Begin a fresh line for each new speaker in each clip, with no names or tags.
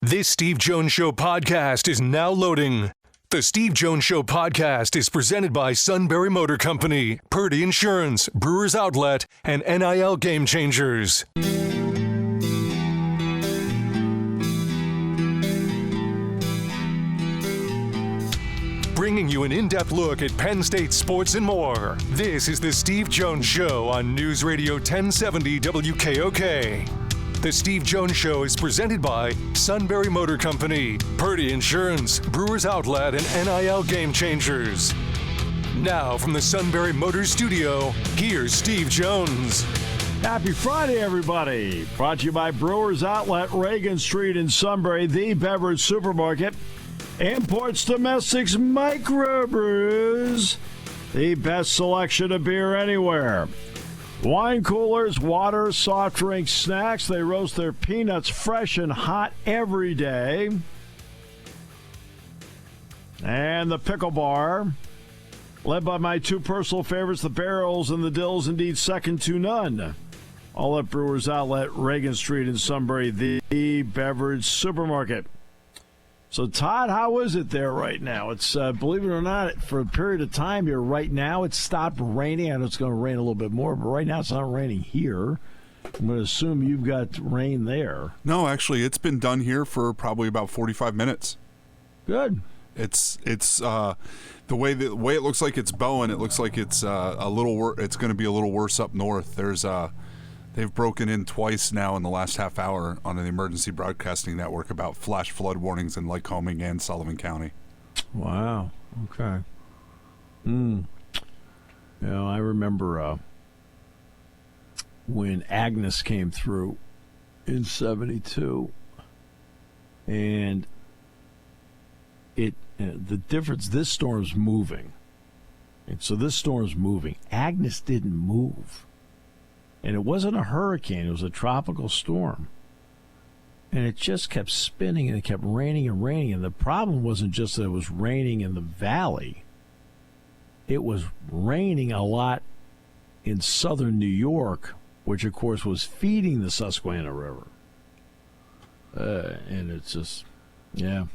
This Steve Jones Show podcast is now loading. The Steve Jones Show podcast is presented by Sunbury Motor Company, Purdy Insurance, Brewers Outlet, and NIL Game Changers. Bringing you an in-depth look at Penn State sports and more. This is the Steve Jones Show on News Radio 1070 WKOK. The Steve Jones Show is presented by Sunbury Motor Company, Purdy Insurance, Brewers Outlet, and NIL Game Changers. Now from the Sunbury Motors Studio, here's Steve Jones.
Happy Friday, everybody. Brought to you by Brewers Outlet, Reagan Street in Sunbury, the beverage supermarket. Imports, domestics, microbrews. The best selection of beer anywhere. Wine coolers, water, soft drinks, snacks. They roast their peanuts fresh and hot every day. And the pickle bar, led by my two personal favorites, the barrels and the dills, indeed second to none. All at Brewers Outlet, Reagan Street in Sunbury, the beverage supermarket. So, Todd, how is it there right now? It's, believe it or not, for a period of time here right now, it's stopped raining. I know it's going to rain a little bit more, but right now it's not raining here. I'm going to assume you've got rain there.
No, actually, it's been done here for probably about 45 minutes.
Good.
It's the way it looks like it's bowing. It looks like it's it's going to be a little worse up north. They've broken in twice now in the last half hour on the emergency broadcasting network about flash flood warnings in Lycoming and Sullivan County.
Wow. Okay. You know, I remember when Agnes came through in 72, and the difference, this storm's moving. And so this storm's moving. Agnes didn't move. And it wasn't a hurricane. It was a tropical storm. And it just kept spinning, and it kept raining and raining. And the problem wasn't just that it was raining in the valley. It was raining a lot in southern New York, which, of course, was feeding the Susquehanna River. And it's just, yeah.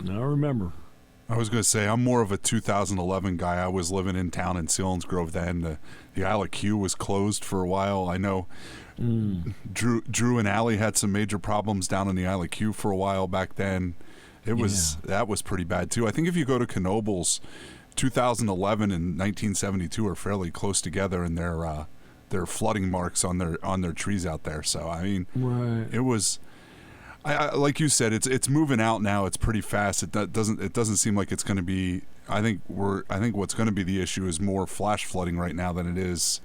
I remember.
I was going to say, I'm more of a 2011 guy. I was living in town in Selinsgrove then. The Isle of Q was closed for a while. I know Drew and Allie had some major problems down in the Isle of Q for a while back then. That was pretty bad, too. I think if you go to Knoebels, 2011 and 1972 are fairly close together in their flooding marks on their trees out there. So, I mean,
right.
It was... I like you said, it's moving out now. It's pretty fast. It doesn't seem like it's going to be. I think what's going to be the issue is more flash flooding right now than it is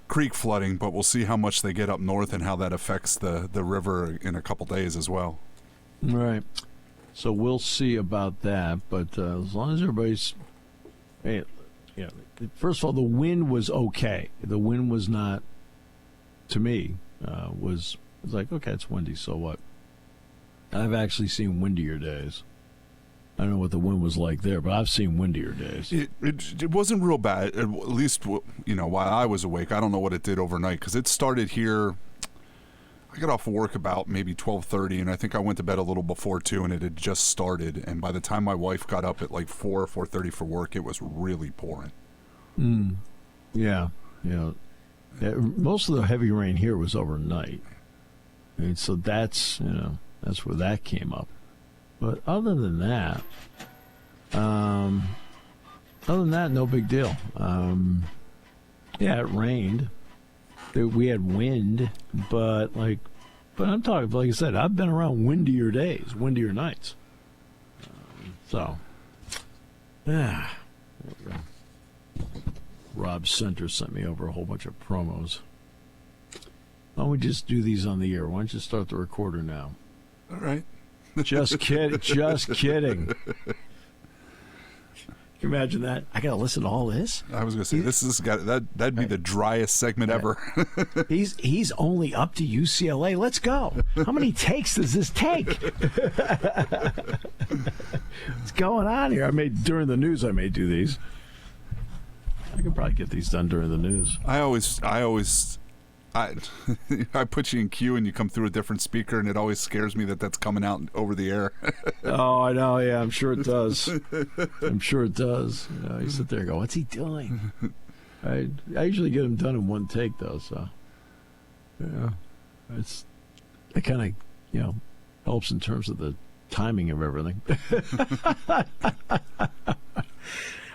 creek flooding. But we'll see how much they get up north and how that affects the river in a couple days as well.
Right. So we'll see about that. But as long as everybody's, first of all, the wind was okay. The wind was not, to me, was. It's like, okay, it's windy, so what? I've actually seen windier days. I don't know what the wind was like there, but I've seen windier days.
It wasn't real bad, at least, while I was awake. I don't know what it did overnight, because it started here. I got off of work about maybe 12:30, and I think I went to bed a little before 2, and it had just started. And by the time my wife got up at like 4:30 for work, it was really pouring.
Yeah. Most of the heavy rain here was overnight. And so that's where that came up. But other than that, no big deal. Yeah, it rained. We had wind, but I'm talking, like I said, I've been around windier days, windier nights. There we go. Rob Center sent me over a whole bunch of promos. Why don't we just do these on the air? Why don't you start the recorder now?
All right.
Just kidding. Just kidding. Can you imagine that? I got to listen to all this?
I was going to say, that'd be the driest segment ever.
He's only up to UCLA. Let's go. How many takes does this take? What's going on here? During the news, I may do these. I could probably get these done during the news.
I always I put you in queue and you come through a different speaker, and it always scares me that that's coming out over the air.
Oh, I know. Yeah, I'm sure it does. I'm sure it does. You sit there and go, what's he doing? I usually get them done in one take, though. So, yeah, it kind of, helps in terms of the timing of everything.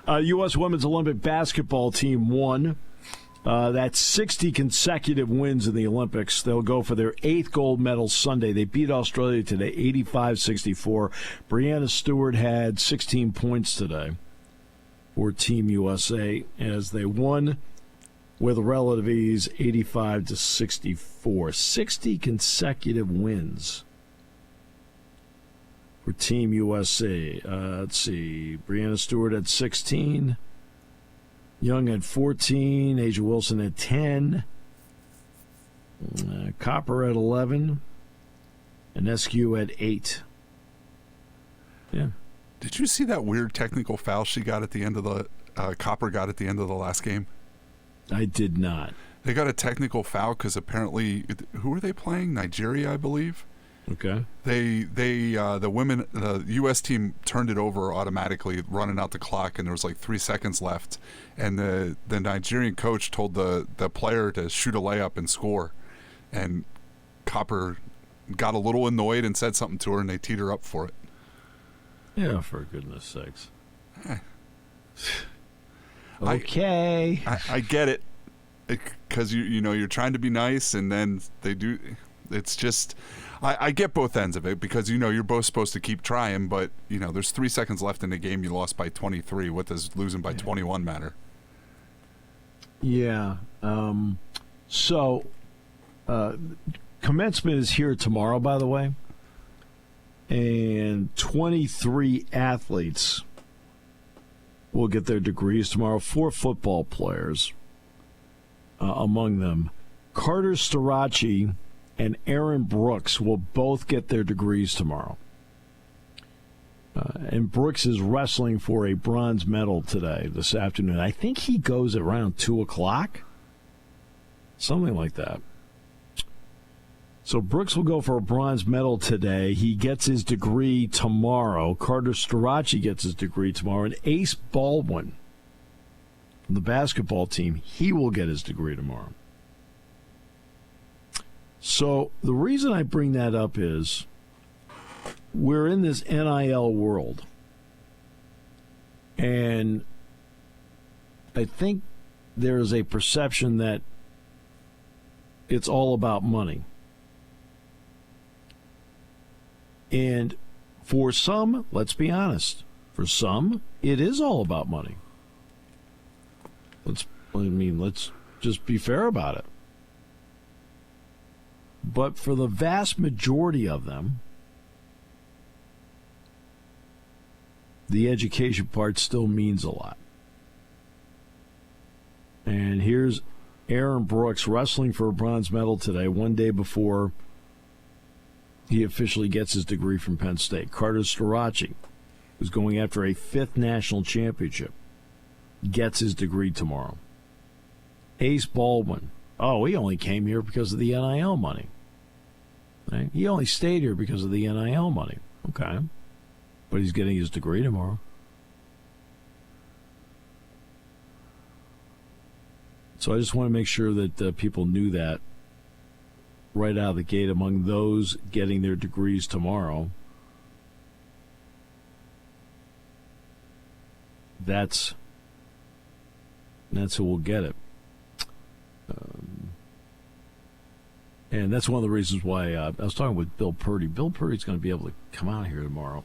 U.S. Women's Olympic basketball team won. That's 60 consecutive wins in the Olympics. They'll go for their 8th gold medal Sunday. They beat Australia today, 85-64. Breanna Stewart had 16 points today for Team USA as they won with relative ease, 85-64. 60 consecutive wins for Team USA. Let's see. Breanna Stewart had 16. Young had 14. Asia Wilson had 10. Copper at 11. And Eskew at 8. Yeah.
Did you see that weird technical foul she got at the end of the Copper got at the end of the last game?
I did not.
They got a technical foul because apparently, who were they playing? Nigeria, I believe.
Okay.
The U.S. team turned it over automatically, running out the clock, and there was like 3 seconds left. And the Nigerian coach told the player to shoot a layup and score. And Copper got a little annoyed and said something to her, and they teed her up for it.
Yeah, for goodness sakes. Okay.
I get it. Because you're trying to be nice, and then they do. It's just, I get both ends of it because you're both supposed to keep trying, but there's 3 seconds left in the game. You lost by 23. What does losing by 21 matter?
Yeah. So, commencement is here tomorrow, by the way, and 23 athletes will get their degrees tomorrow. 4 football players among them. Carter Starachi and Aaron Brooks will both get their degrees tomorrow. And Brooks is wrestling for a bronze medal this afternoon. I think he goes around 2 o'clock. Something like that. So Brooks will go for a bronze medal today. He gets his degree tomorrow. Carter Starachi gets his degree tomorrow. And Ace Baldwin from the basketball team, he will get his degree tomorrow. So the reason I bring that up is we're in this NIL world. And I think there is a perception that it's all about money. And for some, let's be honest, for some, it is all about money. Let's just be fair about it. But for the vast majority of them, the education part still means a lot. And here's Aaron Brooks wrestling for a bronze medal today, one day before he officially gets his degree from Penn State. Carter Starachi, who's going after a 5th national championship, gets his degree tomorrow. Ace Baldwin, he only came here because of the NIL money. Right? He only stayed here because of the NIL money. Okay. But he's getting his degree tomorrow. So I just want to make sure that people knew that right out of the gate among those getting their degrees tomorrow. That's who will get it. And that's one of the reasons why I was talking with Bill Purdy. Bill Purdy's going to be able to come out here tomorrow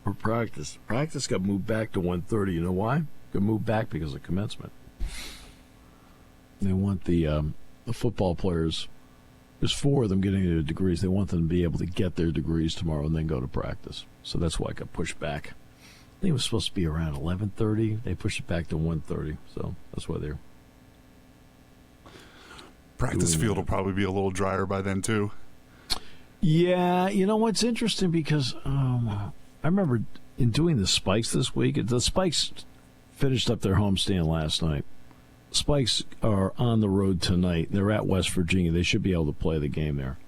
for practice. Practice got moved back to 1:30. You know why? Got moved back because of commencement. They want the football players. There's 4 of them getting their degrees. They want them to be able to get their degrees tomorrow and then go to practice. So that's why it got pushed back. I think it was supposed to be around 11:30. They pushed it back to 1:30. So that's why they're.
Practice field will probably be a little drier by then, too.
Yeah, what's interesting because I remember in doing the Spikes this week, the Spikes finished up their homestand last night. Spikes are on the road tonight. They're at West Virginia. They should be able to play the game there.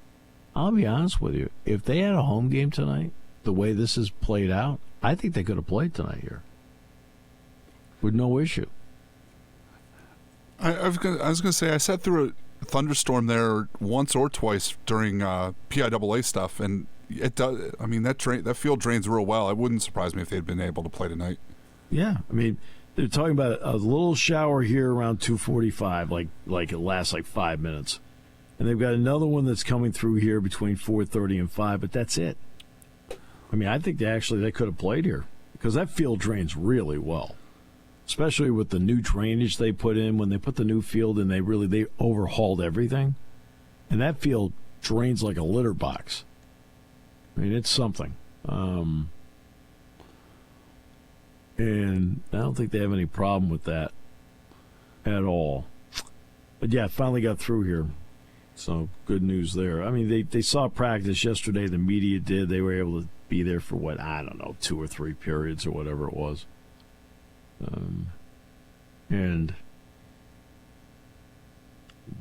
I'll be honest with you. If they had a home game tonight, the way this is played out, I think they could have played tonight here with no issue.
I was going to say, I sat through a thunderstorm there once or twice during PIAA stuff, and it does. I mean, that field drains real well. It wouldn't surprise me if they'd been able to play tonight.
Yeah, I mean, they're talking about a little shower here around 2:45, like it lasts like 5 minutes, and they've got another one that's coming through here between 4:30 and 5. But that's it. I mean, I think they could have played here because that field drains really well, especially with the new drainage they put in. When they put the new field in, they overhauled everything, and that field drains like a litter box. I mean, it's something. And I don't think they have any problem with that at all. But yeah, finally got through here. So good news there. I mean, they saw practice yesterday. The media did. They were able to be there for 2 or 3 periods or whatever it was. And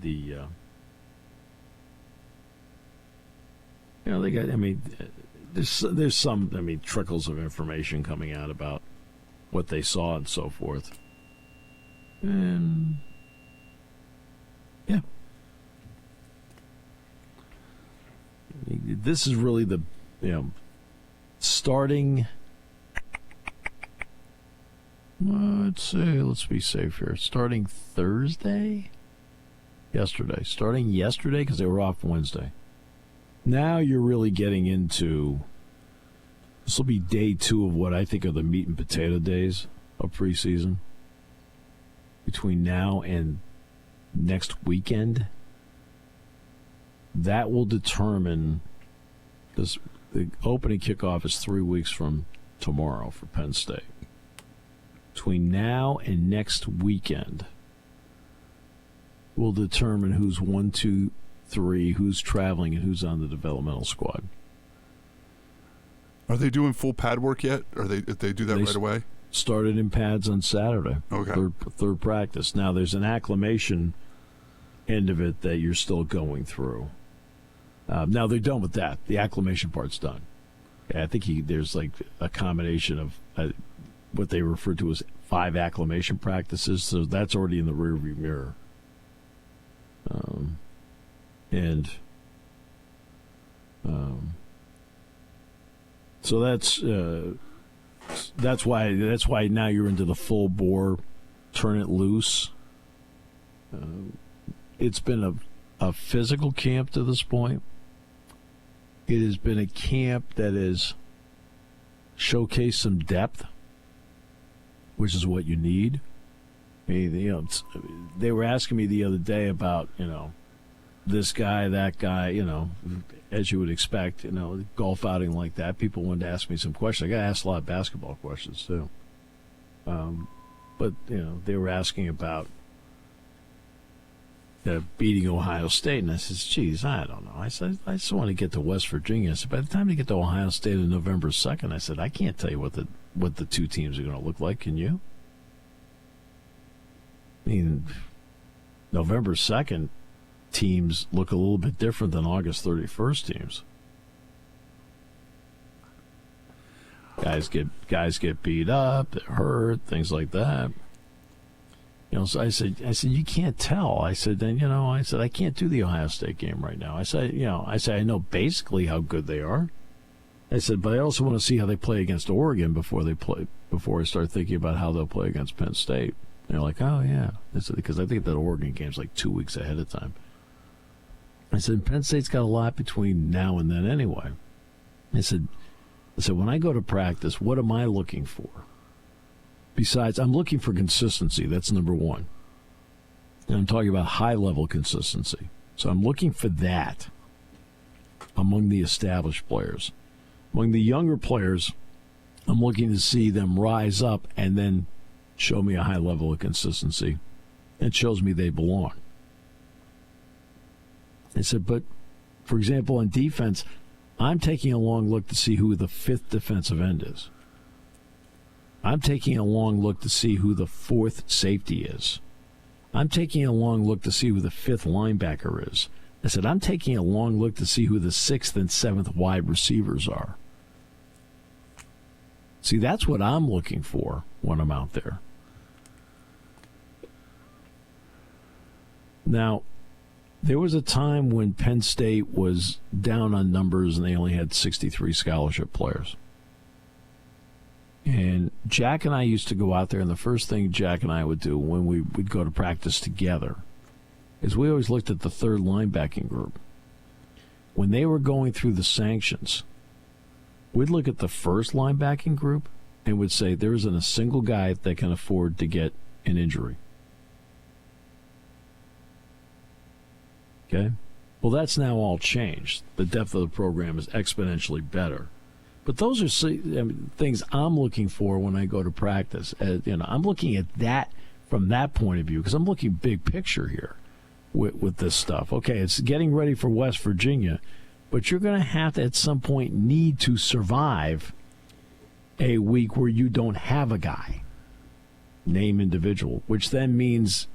the they got. I mean, there's some trickles of information coming out about what they saw and so forth. And yeah, this is really the starting. Let's be safe here. Starting Thursday? Starting yesterday because they were off Wednesday. Now you're really getting into. This will be day 2 of what I think are the meat and potato days of preseason. Between now and next weekend, that will determine, because the opening kickoff is 3 weeks from tomorrow for Penn State. Between now and next weekend, will determine who's 1, 2, 3, who's traveling, and who's on the developmental squad.
Are they doing full pad work yet? Or they do that right away?
Started in pads on Saturday.
Okay.
Third practice. Now there's an acclimation end of it that you're still going through. Now they're done with that. The acclimation part's done. I think there's like a combination of what they refer to as 5 acclimation practices. So that's already in the rearview mirror. So that's why now you're into the full bore, turn it loose. It's been a physical camp to this point. It has been a camp that has showcased some depth, which is what you need. I mean, they were asking me the other day about this guy, that guy, as you would expect, golf outing like that. People wanted to ask me some questions. I got asked a lot of basketball questions too. But they were asking about beating Ohio State, and I said, "Geez, I don't know." I said, "I just want to get to West Virginia." I said, "By the time they get to Ohio State on November 2nd," I said, "I can't tell you what the 2 teams are going to look like. Can you?" I mean, November 2nd teams look a little bit different than August 31st teams. Guys get beat up, they're hurt, things like that. So I said you can't tell. I said I can't do the Ohio State game right now. I said I know basically how good they are. I said, but I also want to see how they play against Oregon before I start thinking about how they'll play against Penn State. And they're like, oh yeah, because I think that Oregon game's like 2 weeks ahead of time. I said, Penn State's got a lot between now and then anyway. I said, when I go to practice, what am I looking for? Besides, I'm looking for consistency. That's number one. And I'm talking about high-level consistency. So I'm looking for that among the established players. Among the younger players, I'm looking to see them rise up and then show me a high level of consistency. It shows me they belong. I said, but, for example, on defense, I'm taking a long look to see who the 5th defensive end is. I'm taking a long look to see who the 4th safety is. I'm taking a long look to see who the fifth linebacker is. I said, I'm taking a long look to see who the sixth and seventh wide receivers are. See, that's what I'm looking for when I'm out there. Now, there was a time when Penn State was down on numbers and they only had 63 scholarship players. And Jack and I used to go out there, and the first thing Jack and I would do when we would go to practice together is we always looked at the third linebacking group. When they were going through the sanctions, we'd look at the first linebacking group and would say there isn't a single guy that can afford to get an injury. Okay? Well, that's now all changed. The depth of the program is exponentially better. But those are things I'm looking for when I go to practice. I'm looking at that from that point of view because I'm looking big picture here with this stuff. Okay, it's getting ready for West Virginia, but you're going to have to at some point need to survive a week where you don't have a guy, name individual, which then means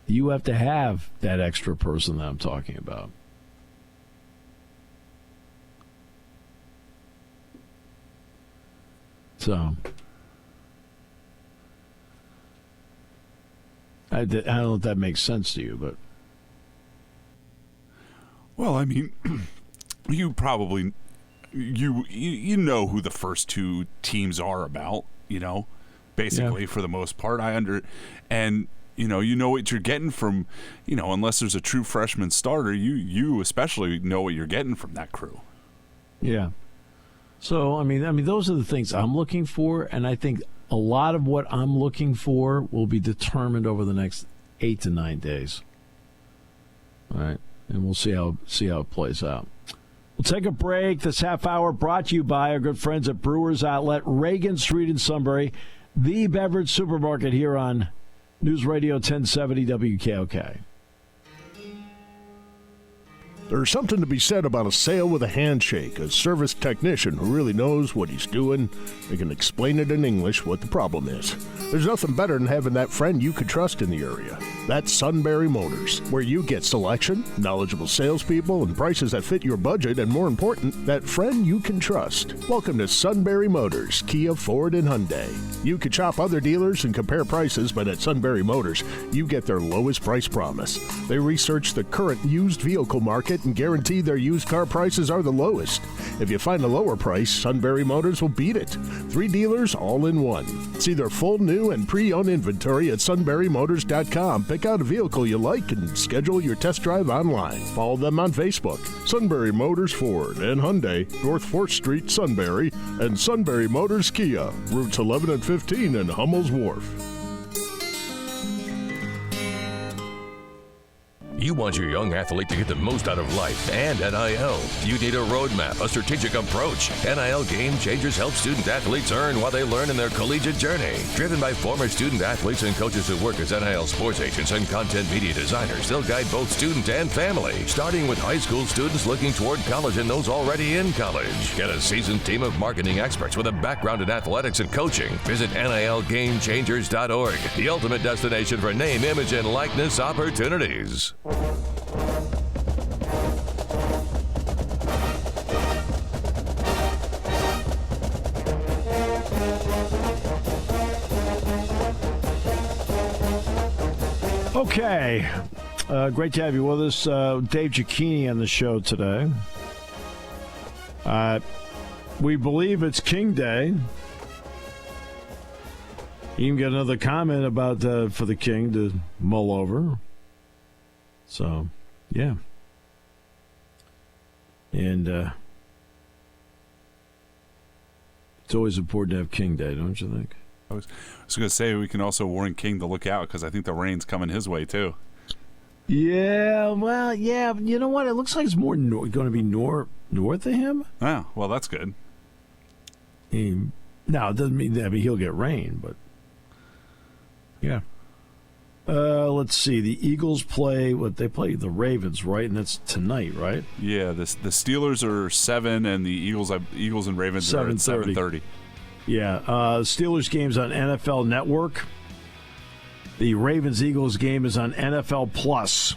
you have to have that extra person that I'm talking about. So, I don't know if that makes sense to you, but.
Well, I mean, you probably, you know who the first two teams are about, basically for the most part. And you know what you're getting from, unless there's a true freshman starter, you especially know what you're getting from that crew.
Yeah. So, I mean, those are the things I'm looking for, and I think a lot of what I'm looking for will be determined over the next 8 to 9 days. All right, and we'll see how it plays out. We'll take a break. This half hour brought to you by our good friends at Brewers Outlet, Reagan Street in Sunbury, the beverage supermarket here on News Radio 1070 WKOK.
There's something to be said about a sale with a handshake, a service technician who really knows what he's doing. They can explain it in English what the problem is. There's nothing better than having that friend you could trust in the area. That's Sunbury Motors, where you get selection, knowledgeable salespeople, and prices that fit your budget, and more important, that friend you can trust. Welcome to Sunbury Motors, Kia, Ford, and Hyundai. You could shop other dealers and compare prices, but at Sunbury Motors, you get their lowest price promise. They research the current used vehicle market and guarantee their used car prices are the lowest. If you find a lower price, Sunbury Motors will beat it. 3 dealers all in one. See their full new and pre-owned inventory at sunburymotors.com. Pick out a vehicle you like and schedule your test drive online. Follow them on Facebook. Sunbury Motors Ford and Hyundai, North 4th Street, Sunbury, and Sunbury Motors Kia, routes 11 and 15 in Hummel's Wharf.
You want your young athlete to get the most out of life and NIL. You need a roadmap, a strategic approach. NIL Game Changers help student athletes earn while they learn in their collegiate journey. Driven by former student athletes and coaches who work as NIL sports agents and content media designers, they'll guide both student and family, starting with high school students looking toward college and those already in college. Get a seasoned team of marketing experts with a background in athletics and coaching. Visit NILGameChangers.org, the ultimate destination for name, image, and likeness opportunities.
Okay. Great to have you with us. Dave Giacchini on the show today. We believe it's King Day. You can get another comment about for the King to mull over. So, yeah. And it's always important to have King Day, don't you think?
I was going to say we can also warn King to look out because I think the rain's coming his way too.
Yeah, well, yeah. You know what? It looks like it's more going to be north of him.
Oh, well, that's good.
No, it doesn't mean that. I mean, he'll get rain, but yeah. Let's see. The Eagles play they play the Ravens, right? And that's tonight, right?
Yeah. The Steelers are 7, and the Eagles and Ravens are at 7:30.
Yeah. Steelers games on NFL Network. The Ravens-Eagles game is on NFL Plus.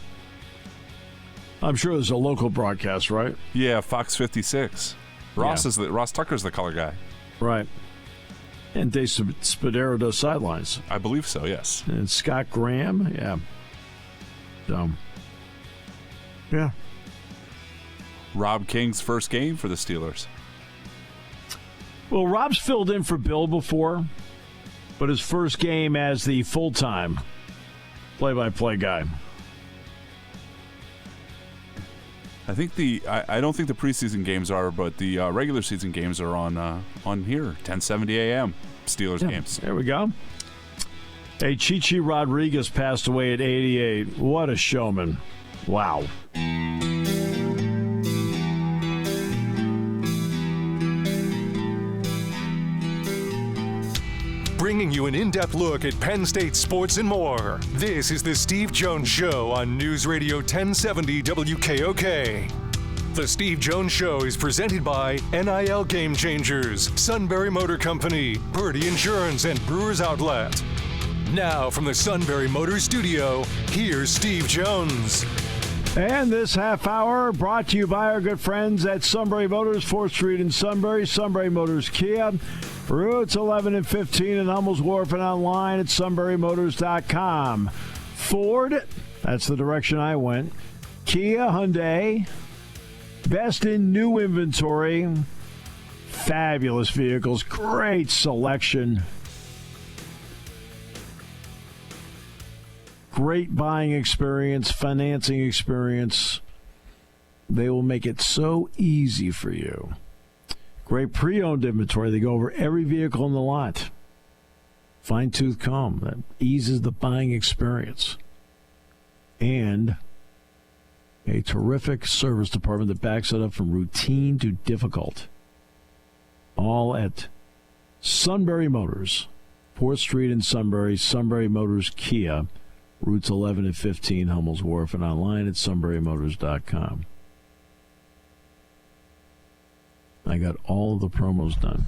I'm sure there's a local broadcast, right?
Yeah, Fox 56. Ross Tucker's the color guy.
Right. And Dave Spadero does sidelines.
I believe so, yes.
And Scott Graham, yeah. So, yeah.
Rob King's first game for the Steelers.
Well, Rob's filled in for Bill before, but his first game as the full-time play-by-play guy.
I think I don't think the preseason games are, but the regular season games are on here, 1070 a.m. Steelers games.
There we go. Hey, Chichi Rodriguez passed away at 88. What a showman. Wow.
Bringing you an in-depth look at Penn State sports and more. This is the Steve Jones Show on News Radio 1070 WKOK. The Steve Jones Show is presented by NIL Game Changers, Sunbury Motor Company, Purdy Insurance, and Brewers Outlet. Now from the Sunbury Motors Studio, here's Steve Jones.
And this half hour brought to you by our good friends at Sunbury Motors, 4th Street in Sunbury, Sunbury Motors Kia, routes 11 and 15 in Hummels Wharf, and online at sunburymotors.com. Ford, that's the direction I went. Kia, Hyundai, best in new inventory, fabulous vehicles, great selection. Great buying experience, financing experience. They will make it so easy for you. Great pre-owned inventory. They go over every vehicle in the lot. Fine-tooth comb. That eases the buying experience. And a terrific service department that backs it up from routine to difficult. All at Sunbury Motors, 4th Street in Sunbury, Sunbury Motors Kia, routes 11 and 15, Hummels Wharf, and online at sunburymotors.com. I got all of the promos done.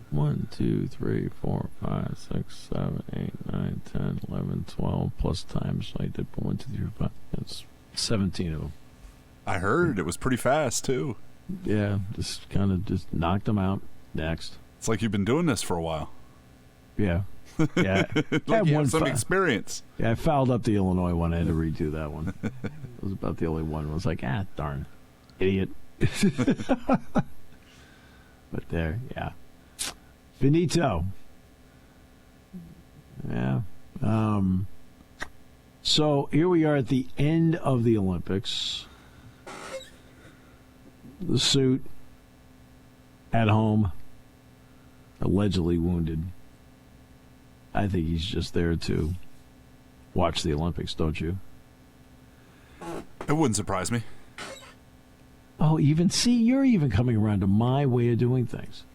1, 2, 3, 4, 5, 6, 7, 8, 9, 10, 11, 12, plus times. I did 1, 2, 3, 5. That's 17 of them.
I heard it was pretty fast, too.
Yeah, just kind of just knocked them out. Next.
It's like you've been doing this for a while.
Yeah. Yeah.
Like you have some experience.
Yeah, I fouled up the Illinois one. I had to redo that one. It was about the only one. I was like, darn. Idiot. But there, yeah. Finito. Yeah. So here we are at the end of the Olympics. The suit at home, allegedly wounded. I think he's just there to watch the Olympics, don't you?
It wouldn't surprise me.
Oh, you're even coming around to my way of doing things.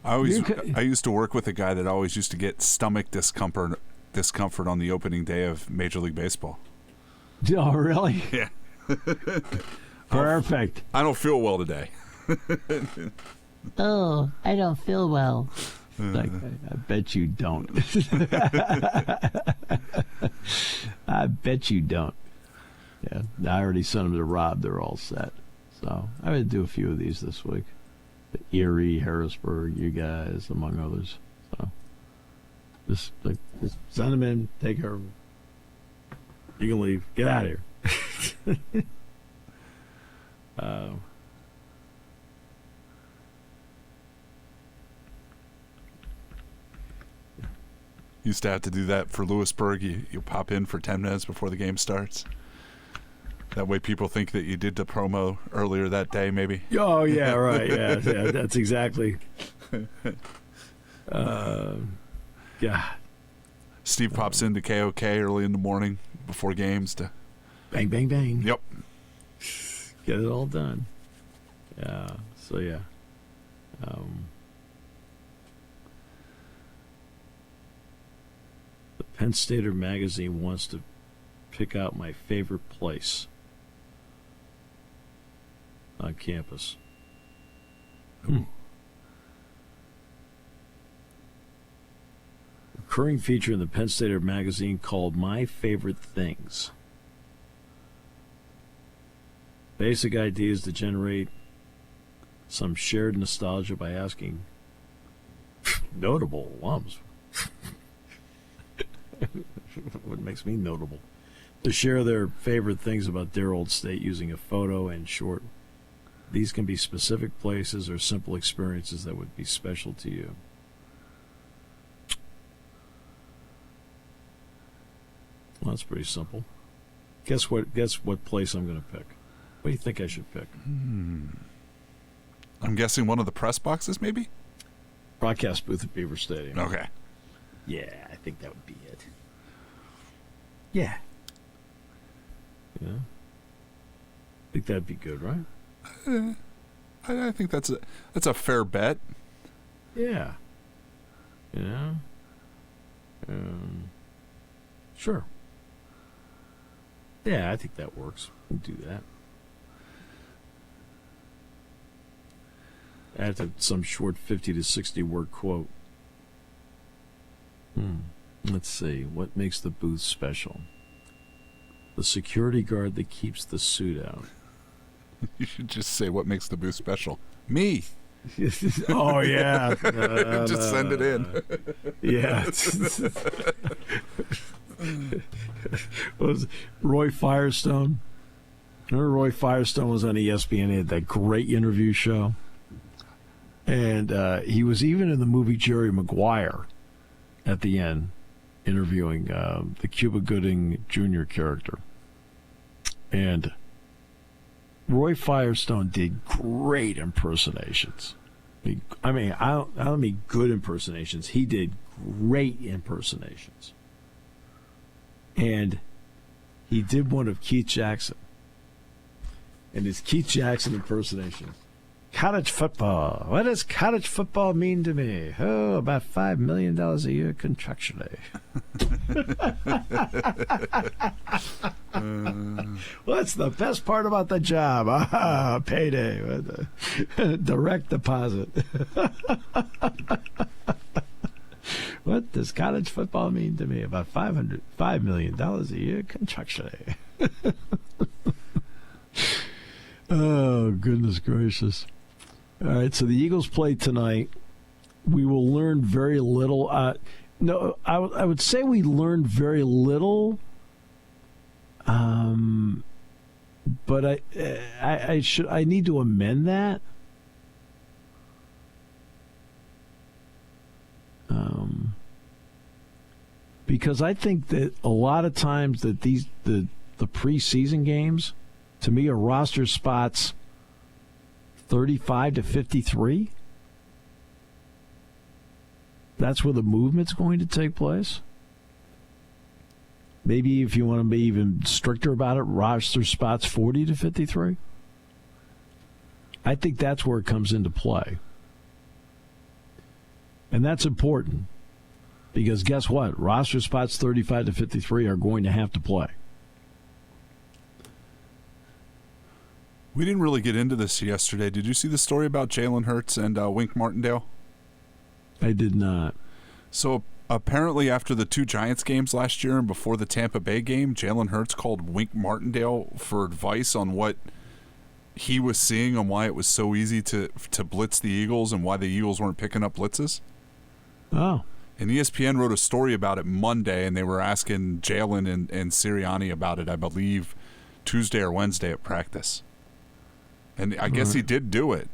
I used to work with a guy that always used to get stomach discomfort on the opening day of Major League Baseball.
Oh, really?
Yeah.
Perfect.
I don't feel well today.
Oh, I don't feel well.
Like, I bet you don't. I bet you don't. Yeah, I already sent them to Rob. They're all set. So I'm going to do a few of these this week. Erie, Harrisburg, you guys, among others. So just send them in, take care of them. You can leave. Get out of here.
Used to have to do that for Lewisburg. You pop in for 10 minutes before the game starts. That way people think that you did the promo earlier that day, maybe.
Oh, yeah, right. Yeah, that's exactly. Yeah.
Steve pops into KOK early in the morning before games to...
Bang, bang, bang.
Yep.
Get it all done. Yeah, so yeah. The Penn Stater magazine wants to pick out my favorite place on campus. recurring feature in the Penn State magazine called My Favorite Things. Basic idea is to generate some shared nostalgia by asking notable alums. What makes me notable? To share their favorite things about their old state using a photo and short. These can be specific places or simple experiences that would be special to you. Well, that's pretty simple. Guess what place I'm going to pick? What do you think I should pick?
I'm guessing one of the press boxes, maybe?
Broadcast booth at Beaver Stadium.
Okay.
Yeah, I think that would be it. Yeah. Yeah. I think that'd be good, right?
I think that's a fair bet.
Yeah. Yeah. Sure. Yeah, I think that works. We'll do that. Add to some short 50 to 60 word quote. Let's see. What makes the booth special? The security guard that keeps the suit out.
You should just say what makes the booth special. Me.
Oh, yeah.
Just send it in.
Yeah. Was Roy Firestone? Remember Roy Firestone was on ESPN. He had that great interview show. And he was even in the movie Jerry Maguire at the end, interviewing the Cuba Gooding Jr. character. And Roy Firestone did great impersonations. I don't mean good impersonations. He did great impersonations. And he did one of Keith Jackson. And his Keith Jackson impersonation. College football. What does college football mean to me? Oh, about $5 million a year contractually. What's the best part about the job? Payday. Direct deposit. What does college football mean to me? About $5 million a year contractually. Oh, goodness gracious. All right, so the Eagles play tonight. We will learn very little. I would say we learned very little. But I need to amend that. Because I think that a lot of times that the preseason games, to me, are roster spots 35 to 53. That's where the movement's going to take place. Maybe if you want to be even stricter about it, roster spots 40 to 53. I think that's where it comes into play. And that's important. Because guess what? Roster spots 35 to 53 are going to have to play.
We didn't really get into this yesterday. Did you see the story about Jalen Hurts and Wink Martindale?
I did not.
So apparently after the 2 Giants games last year and before the Tampa Bay game, Jalen Hurts called Wink Martindale for advice on what he was seeing and why it was so easy to blitz the Eagles and why the Eagles weren't picking up blitzes.
Oh.
And ESPN wrote a story about it Monday, and they were asking Jalen and Sirianni about it, I believe, Tuesday or Wednesday at practice. And I guess he did do it.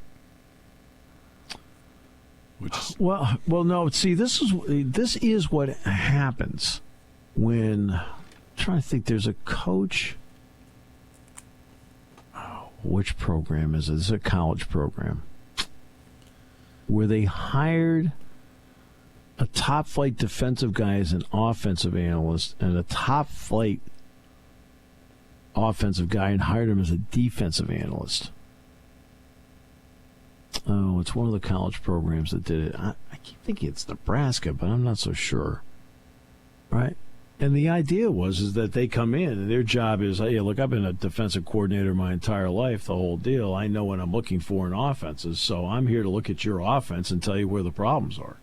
Well, no. See, this is what happens when I'm trying to think. There's a coach. Oh, which program is it? It's a college program where they hired a top-flight defensive guy as an offensive analyst and a top-flight offensive guy and hired him as a defensive analyst. Oh, it's one of the college programs that did it. I keep thinking it's Nebraska, but I'm not so sure. Right? And the idea is that they come in and their job is, hey, look, I've been a defensive coordinator my entire life, the whole deal. I know what I'm looking for in offenses, so I'm here to look at your offense and tell you where the problems are.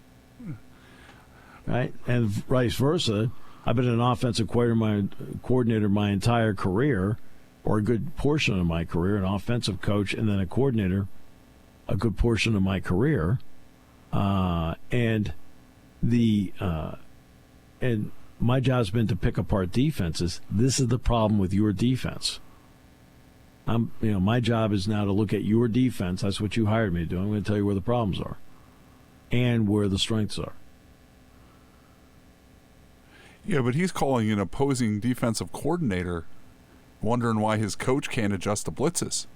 right? And vice versa. I've been an offensive coordinator my entire career, or a good portion of my career, an offensive coach, and then a coordinator a good portion of my career. And my job's been to pick apart defenses. This is the problem with your defense. My job is now to look at your defense. That's what you hired me to do. I'm going to tell you where the problems are and where the strengths are.
Yeah, but he's calling an opposing defensive coordinator, wondering why his coach can't adjust the blitzes.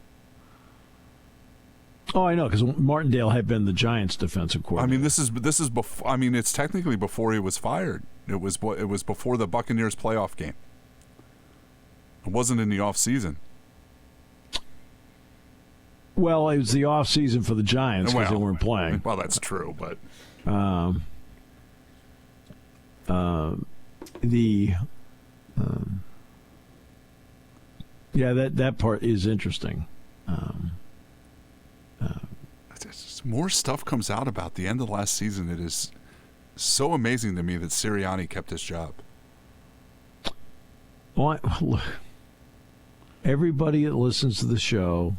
Oh, I know, because Martindale had been the Giants' defensive coordinator.
I mean, this is before. I mean, it's technically before he was fired. It was before the Buccaneers playoff game. It wasn't in the off season.
Well, it was the off season for the Giants because they weren't playing.
Well, that's true, but
that part is interesting.
More stuff comes out about the end of last season. It is so amazing to me that Sirianni kept his job.
Well, look, everybody that listens to the show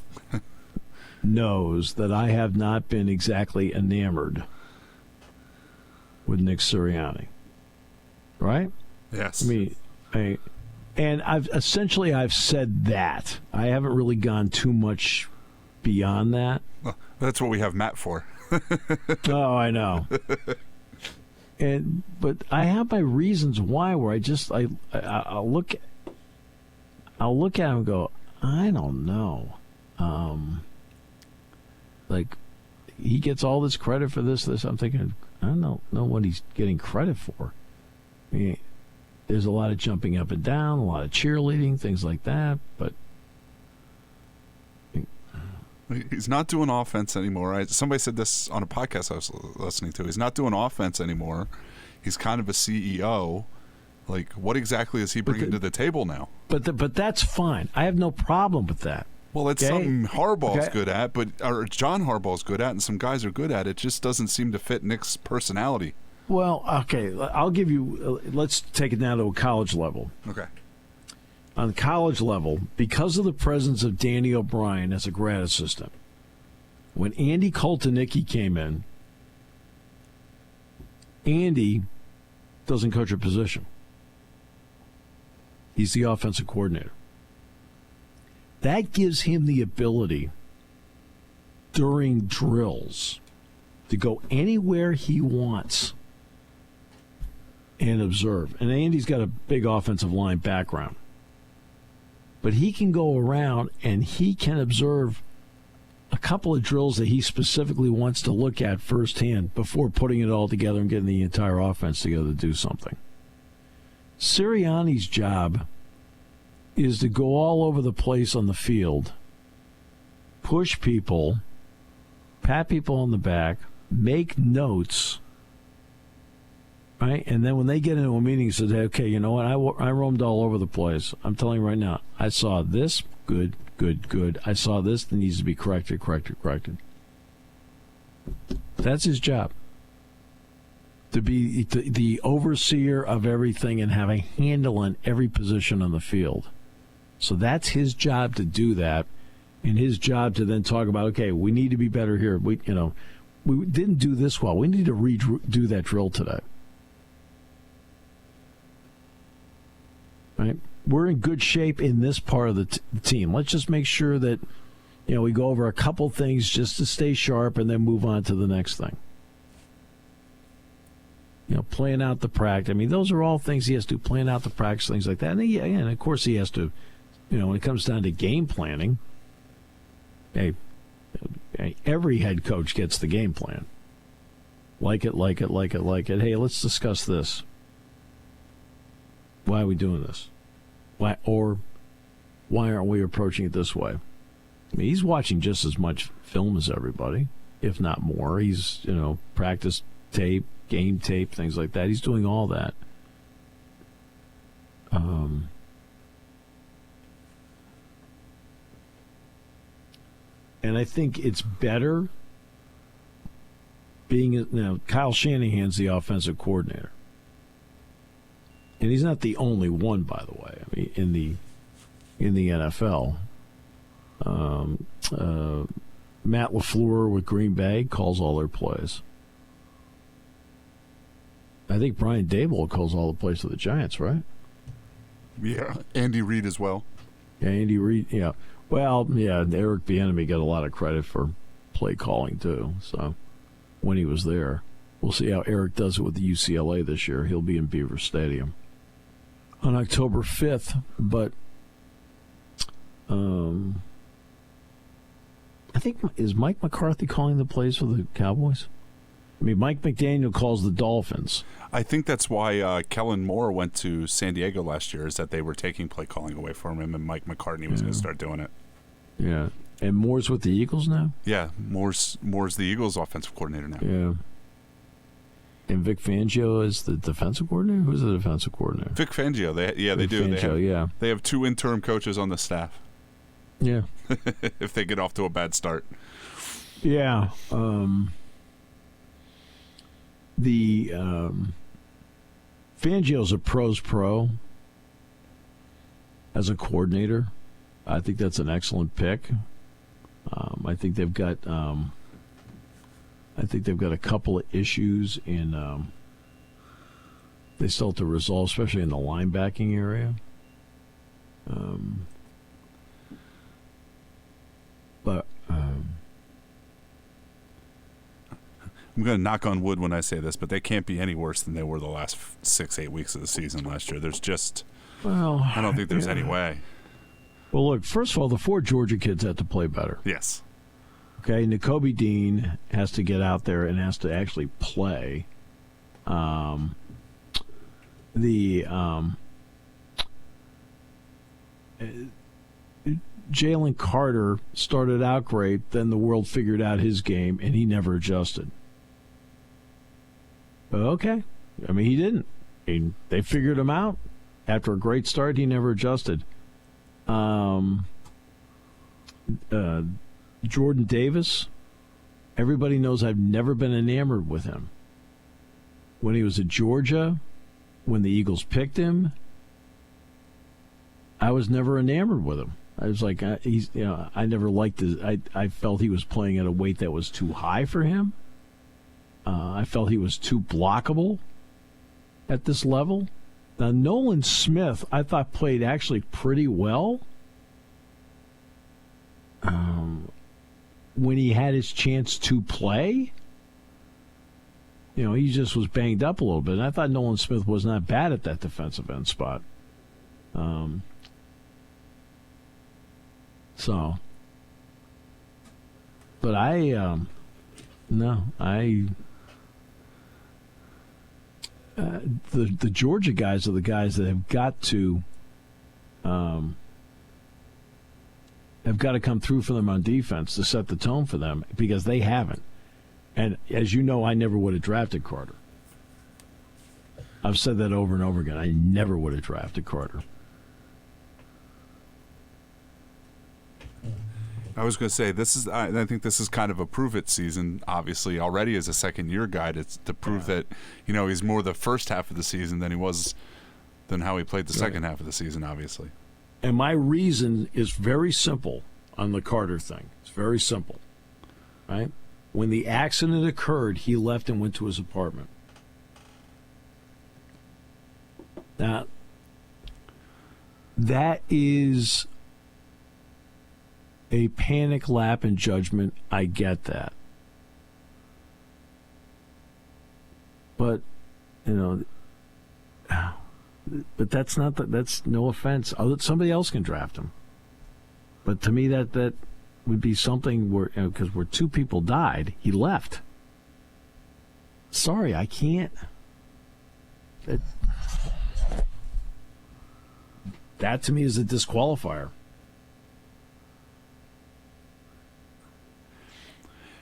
knows that I have not been exactly enamored with Nick Sirianni. Right?
Yes.
I've said that. I haven't really gone too much beyond that.
Well, that's what we have Matt for.
Oh, I know. But I have my reasons why. Where I'll look at him and go, I don't know. Like, he gets all this credit for this. I'm thinking, I don't know what he's getting credit for. I mean, there's a lot of jumping up and down, a lot of cheerleading, things like that. But
he's not doing offense anymore. Somebody said this on a podcast I was listening to. He's not doing offense anymore. He's kind of a CEO. Like, what exactly is he bringing to the table now?
But that's fine. I have no problem with that.
Well, it's something Harbaugh's good at, or John Harbaugh's good at, and some guys are good at. It just doesn't seem to fit Nick's personality.
Well, okay, I'll give you. Let's take it now to a college level.
Okay.
On the college level, because of the presence of Danny O'Brien as a grad assistant, when Andy Koltanicki came in, Andy doesn't coach a position. He's the offensive coordinator. That gives him the ability during drills to go anywhere he wants and observe. And Andy's got a big offensive line background. But he can go around and he can observe a couple of drills that he specifically wants to look at firsthand before putting it all together and getting the entire offense together to do something. Sirianni's job is to go all over the place on the field, push people, pat people on the back, make notes, right? And then when they get into a meeting, say, okay, you know what? I roamed all over the place. I'm telling you right now, I saw this, good. I saw this that needs to be corrected. That's his job. To be the overseer of everything and have a handle on every position on the field. So that's his job to do that, and his job to then talk about, okay, we need to be better here. We didn't do this well. We need to redo that drill today. Right? We're in good shape in this part of the team. Let's just make sure that we go over a couple things just to stay sharp and then move on to the next thing. Playing out the practice. I mean, those are all things he has to do, playing out the practice, things like that. And of course, he has to, when it comes down to game planning, hey, every head coach gets the game plan. Like it. Hey, let's discuss this. Why are we doing this? Why aren't we approaching it this way? I mean, he's watching just as much film as everybody, if not more. He's, practice tape, game tape, things like that. He's doing all that. And I think it's better being, Kyle Shanahan's the offensive coordinator. and he's not the only one, by the way. I mean, in the NFL, Matt LaFleur with Green Bay calls all their plays. I think Brian Daboll calls all the plays for the Giants, right?
Yeah, Andy Reid as well.
Yeah, Andy Reid. Yeah, well, yeah. Eric Bieniemy got a lot of credit for play calling too. So when he was there, we'll see how Eric does it with the UCLA this year. He'll be in Beaver Stadium on October 5th. But I think, is Mike McCarthy calling the plays for the Cowboys? I mean, Mike McDaniel calls the Dolphins.
I think that's why Kellen Moore went to San Diego last year, is that they were taking play calling away from him, and Mike McCartney was going to start doing it.
Yeah. And Moore's with the Eagles now?
Yeah, Moore's the Eagles' offensive coordinator now.
Yeah. And Vic Fangio is the defensive coordinator? Who's the defensive coordinator?
Vic Fangio. They do.
Fangio,
They have 2 interim coaches on the staff.
Yeah.
If they get off to a bad start.
Yeah. Fangio's a pro's pro as a coordinator. I think that's an excellent pick. I think they've got a couple of issues in they still have to resolve, especially in the linebacking area. But
I'm going to knock on wood when I say this, but they can't be any worse than they were the last 6-8 weeks of the season last year. There's just, I don't think there's any way.
Well, look, first of all, the 4 Georgia kids have to play better.
Yes.
Okay, Nakobe Dean has to get out there and has to actually play. Jalen Carter started out great, then the world figured out his game, and he never adjusted. Okay. I mean, he didn't. They figured him out. After a great start, he never adjusted. Jordan Davis, everybody knows I've never been enamored with him. When he was at Georgia, when the Eagles picked him, I was never enamored with him. I was like, I never liked his. I felt he was playing at a weight that was too high for him. I felt he was too blockable at this level. Now, Nolan Smith, I thought played actually pretty well when he had his chance to play. You know, he just was banged up a little bit. And I thought Nolan Smith was not bad at that defensive end spot. But the Georgia guys are the guys that have got to come through for them on defense to set the tone for them, because they haven't. And as you know, I never would have drafted Carter. I've said that over and over again. I never would have drafted Carter.
I was going to say, I think this is kind of a prove-it season, obviously, already as a second-year guy, to prove that, he's more the first half of the season than how he played the second half of the season, obviously.
And my reason is very simple on the Carter thing. It's very simple, right? When the accident occurred, he left and went to his apartment. Now, that is a panic lap in judgment. I get that. But, but that's no offense. Somebody else can draft him. But to me, that would be something where, because where 2 people died, he left. Sorry, I can't. That to me is a disqualifier.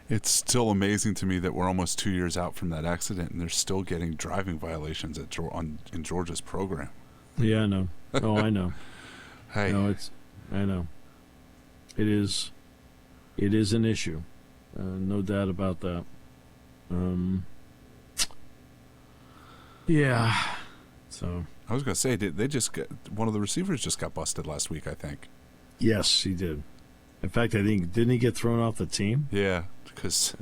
It's still amazing to me that we're almost 2 years out from that accident, and they're still getting driving violations in Georgia's program.
Yeah, I know. Oh, I know.
Hey,
no, I know. It is an issue, no doubt about that. Yeah. So
I was going to say, they just one of the receivers just got busted last week, I think.
Yes, he did. In fact, I think, didn't he get thrown off the team?
Yeah, because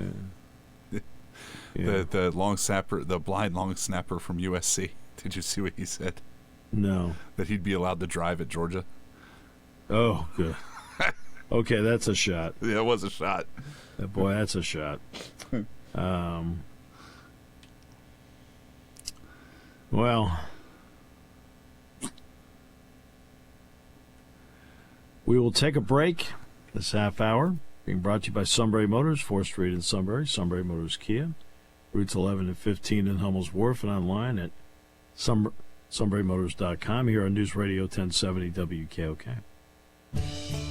the long snapper, the blind long snapper from USC. Did you see what he said?
No.
That he'd be allowed to drive at Georgia.
Oh, good. Okay, that's a shot.
Yeah, it was a shot.
Boy, that's a shot. Well, we will take a break this half hour. Being brought to you by Sunbury Motors, 4th Street in Sunbury, Sunbury Motors Kia, routes 11 and 15 in Hummel's Wharf, and online at sunburymotors.com here on News Radio 1070 WKOK.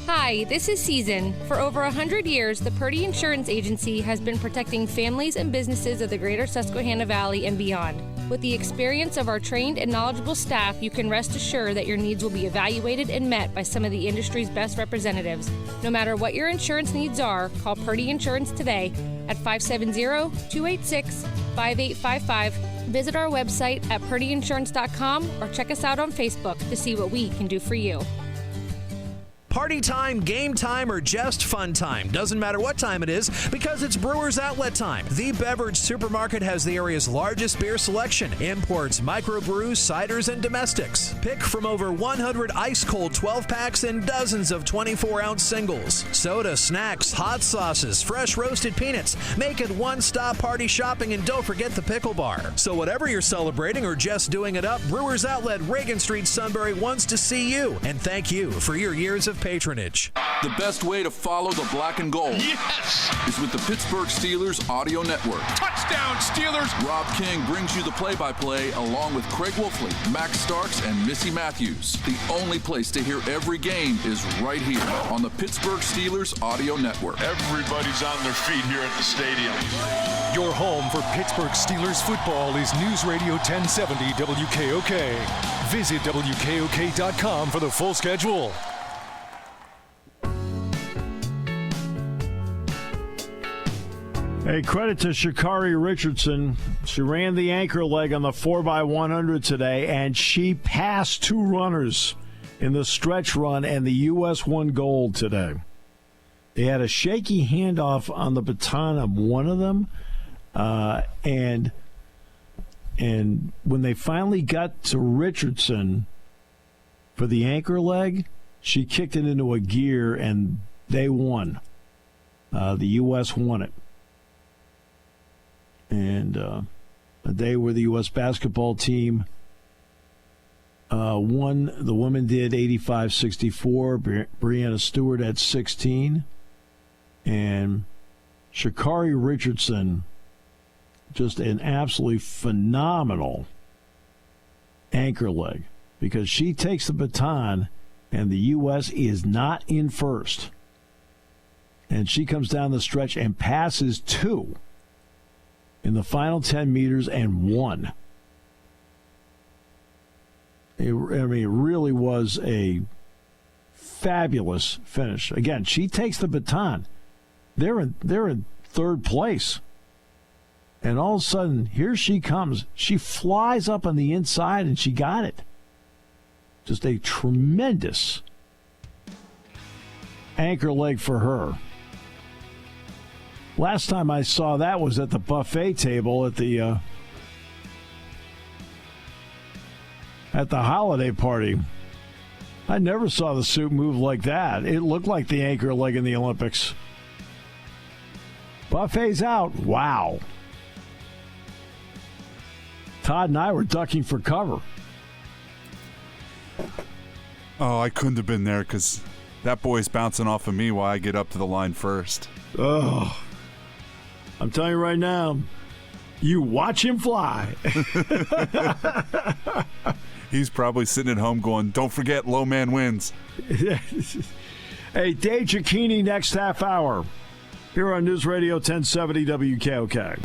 Hi, this is Season. For over 100 years, the Purdy Insurance Agency has been protecting families and businesses of the greater Susquehanna Valley and beyond. With the experience of our trained and knowledgeable staff, you can rest assured that your needs will be evaluated and met by some of the industry's best representatives. No matter what your insurance needs are, call Purdy Insurance today at 570-286-5855. Visit our website at purdyinsurance.com or check us out on Facebook to see what we can do for you.
Party time, game time, or just fun time. Doesn't matter what time it is because it's Brewers Outlet time. The beverage supermarket has the area's largest beer selection. Imports, microbrews, ciders, and domestics. Pick from over 100 ice-cold 12-packs and dozens of 24-ounce singles. Soda, snacks, hot sauces, fresh roasted peanuts. Make it one-stop party shopping, and don't forget the pickle bar. So whatever you're celebrating or just doing it up, Brewers Outlet, Reagan Street, Sunbury wants to see you. And thank you for your years of patronage.
The best way to follow the black and gold is with the Pittsburgh Steelers Audio Network.
Touchdown, Steelers!
Rob King brings you the play-by-play along with Craig Wolfley, Max Starks, and Missy Matthews. The only place to hear every game is right here on the Pittsburgh Steelers Audio Network.
Everybody's on their feet here at the stadium.
Your home for Pittsburgh Steelers football is News Radio 1070 WKOK. Visit WKOK.com for the full schedule.
Hey, credit to Sha'Carri Richardson. She ran the anchor leg on the 4x100 today, and she passed two runners in the stretch run, and the U.S. won gold today. They had a shaky handoff on the baton of one of them, and when they finally got to Richardson for the anchor leg, she kicked it into a gear, and they won. The U.S. won it. And a day where the U.S. basketball team won. The women did 85-64. Breanna Stewart at 16. And Sha'Carri Richardson, just an absolutely phenomenal anchor leg, because she takes the baton and the U.S. is not in first. And she comes down the stretch and passes two in the final 10 meters and won. It really was a fabulous finish. Again, she takes the baton. They're in third place. And all of a sudden, here she comes. She flies up on the inside, and she got it. Just a tremendous anchor leg for her. Last time I saw that was at the buffet table at the holiday party. I never saw the suit move like that. It looked like the anchor leg in the Olympics. Buffet's out. Wow. Todd and I were ducking for cover.
Oh, I couldn't have been there because that boy's bouncing off of me while I get up to the line first.
Oh. I'm telling you right now, you watch him fly.
He's probably sitting at home going, don't forget, low man wins.
Hey, Dave Cicchini next half hour here on News Radio 1070 WKOK.